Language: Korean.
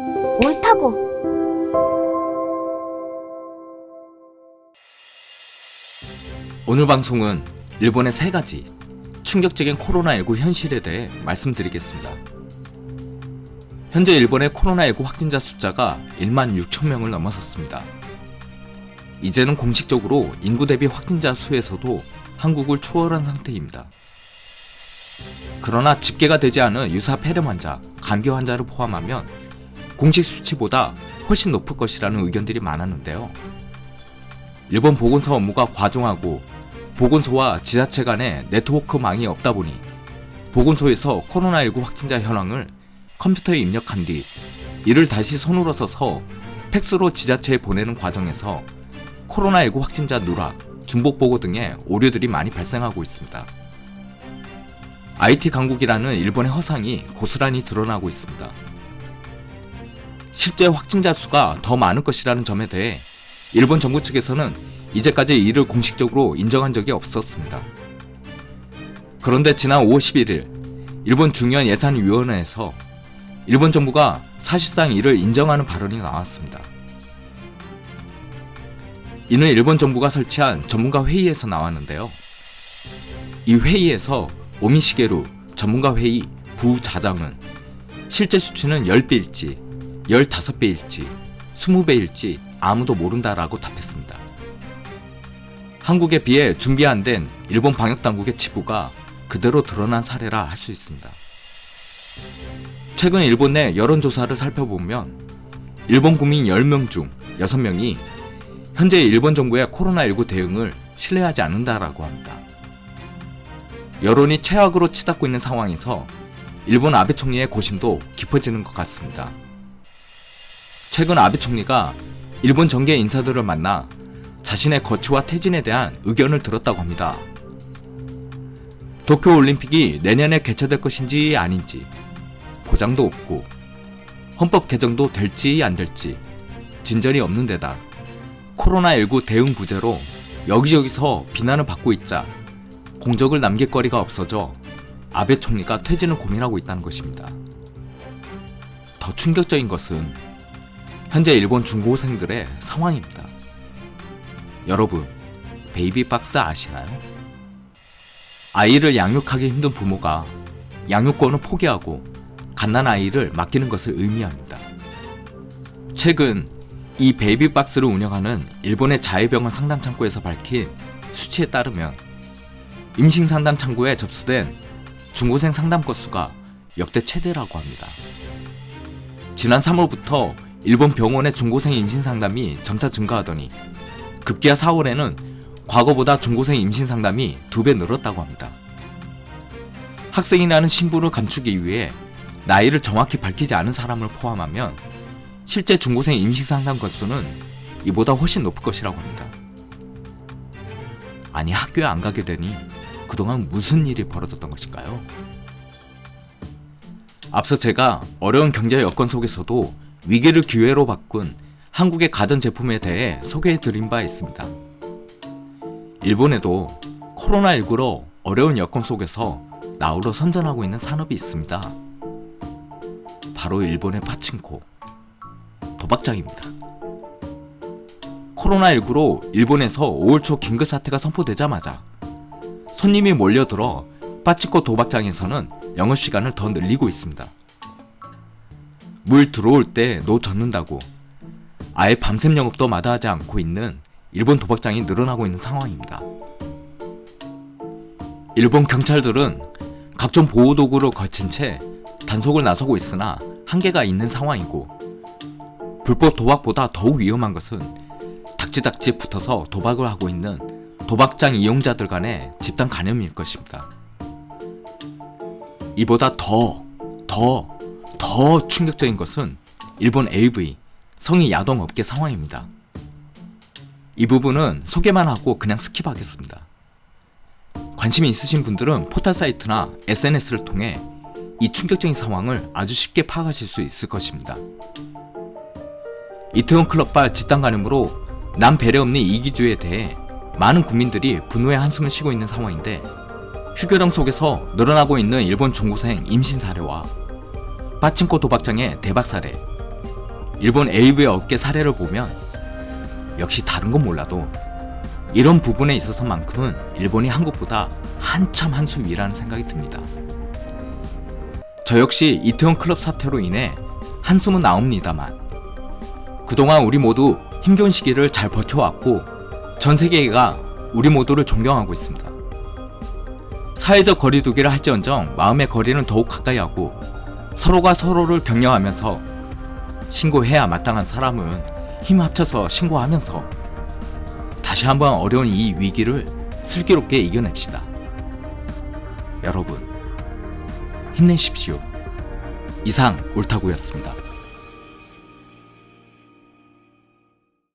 옳다고. 오늘 방송은 일본의 3가지 충격적인 코로나19 현실에 대해 말씀드리겠습니다. 현재 일본의 코로나19 확진자 숫자가 1만 6천 명을 넘어섰습니다. 이제는 공식적으로 인구 대비 확진자 수에서도 한국을 추월한 상태입니다. 그러나 집계가 되지 않은 유사 폐렴 환자, 감기 환자를 포함하면 공식 수치보다 훨씬 높을 것이라는 의견들이 많았는데요. 일본 보건소 업무가 과중하고 보건소와 지자체 간의 네트워크망이 없다 보니 보건소에서 코로나19 확진자 현황을 컴퓨터에 입력한 뒤 이를 다시 손으로 써서 팩스로 지자체에 보내는 과정에서 코로나19 확진자 누락, 중복보고 등의 오류들이 많이 발생하고 있습니다. IT 강국이라는 일본의 허상이 고스란히 드러나고 있습니다. 실제 확진자 수가 더 많을 것이라는 점에 대해 일본 정부 측에서는 이제까지 이를 공식적으로 인정한 적이 없었습니다. 그런데 지난 5월 11일 일본 중요한 예산위원회에서 일본 정부가 사실상 이를 인정하는 발언이 나왔습니다. 이는 일본 정부가 설치한 전문가 회의에서 나왔는데요. 이 회의에서 오미시게루 전문가 회의 부자장은 실제 수치는 10배일지, 15배일지, 20배일지 아무도 모른다라고 답했습니다. 한국에 비해 준비 안 된 일본 방역당국의 치부가 그대로 드러난 사례라 할 수 있습니다. 최근 일본 내 여론조사를 살펴보면 일본 국민 10명 중 6명이 현재 일본 정부의 코로나19 대응을 신뢰하지 않는다라고 합니다. 여론이 최악으로 치닫고 있는 상황에서 일본 아베 총리의 고심도 깊어지는 것 같습니다. 최근 아베 총리가 일본 정계 인사들을 만나 자신의 거취와 퇴진에 대한 의견을 들었다고 합니다. 도쿄올림픽이 내년에 개최될 것인지 아닌지 보장도 없고 헌법 개정도 될지 안 될지 진전이 없는 데다 코로나19 대응 부재로 여기저기서 비난을 받고 있자 공적을 남길 거리가 없어져 아베 총리가 퇴진을 고민하고 있다는 것입니다. 더 충격적인 것은 현재 일본 중고생들의 상황입니다. 여러분, 베이비박스 아시나요? 아이를 양육하기 힘든 부모가 양육권을 포기하고 갓난아이를 맡기는 것을 의미합니다. 최근 이 베이비박스를 운영하는 일본의 자유병원 상담창구에서 밝힌 수치에 따르면 임신 상담 창구에 접수된 중고생 상담 건수가 역대 최대라고 합니다. 지난 3월부터 일본 병원의 중고생 임신 상담이 점차 증가하더니 급기야 4월에는 과거보다 중고생 임신 상담이 2배 늘었다고 합니다. 학생이라는 신분을 감추기 위해 나이를 정확히 밝히지 않은 사람을 포함하면 실제 중고생 임신 상담 건수는 이보다 훨씬 높을 것이라고 합니다. 아니, 학교에 안 가게 되니 그동안 무슨 일이 벌어졌던 것일까요? 앞서 제가 어려운 경제 여건 속에서도 위기를 기회로 바꾼 한국의 가전제품에 대해 소개해드린 바 있습니다. 일본에도 코로나19로 어려운 여건 속에서 나홀로 선전하고 있는 산업이 있습니다. 바로 일본의 파친코, 도박장입니다. 코로나19로 일본에서 5월 초 긴급사태가 선포되자마자 손님이 몰려들어 파친코 도박장에서는 영업시간을 더 늘리고 있습니다. 물 들어올 때 노 젓는다고 아예 밤샘 영업도 마다하지 않고 있는 일본 도박장이 늘어나고 있는 상황입니다. 일본 경찰들은 각종 보호도구를 거친 채 단속을 나서고 있으나 한계가 있는 상황이고 불법 도박보다 더욱 위험한 것은 닥치닥치 붙어서 도박을 하고 있는 도박장 이용자들 간의 집단 감염일 것입니다. 이보다 더 충격적인 것은 일본 AV, 성인 야동업계 상황입니다. 이 부분은 소개만 하고 그냥 스킵하겠습니다. 관심이 있으신 분들은 포털 사이트나 SNS를 통해 이 충격적인 상황을 아주 쉽게 파악하실 수 있을 것입니다. 이태원 클럽발 집단 감염으로 남 배려 없는 이기주의에 대해 많은 국민들이 분노의 한숨을 쉬고 있는 상황인데 휴교령 속에서 늘어나고 있는 일본 중고생 임신 사례와 파친코 도박장의 대박 사례, 일본 AV 업계 사례를 보면 역시 다른 건 몰라도 이런 부분에 있어서만큼은 일본이 한국보다 한참 한 수 위라는 생각이 듭니다. 저 역시 이태원 클럽 사태로 인해 한숨은 나옵니다만 그동안 우리 모두 힘겨운 시기를 잘 버텨왔고 전 세계가 우리 모두를 존경하고 있습니다. 사회적 거리두기를 할지언정 마음의 거리는 더욱 가까이 하고 서로가 서로를 격려하면서 신고해야 마땅한 사람은 힘 합쳐서 신고하면서 다시 한번 어려운 이 위기를 슬기롭게 이겨냅시다. 여러분, 힘내십시오. 이상 옳다구였습니다.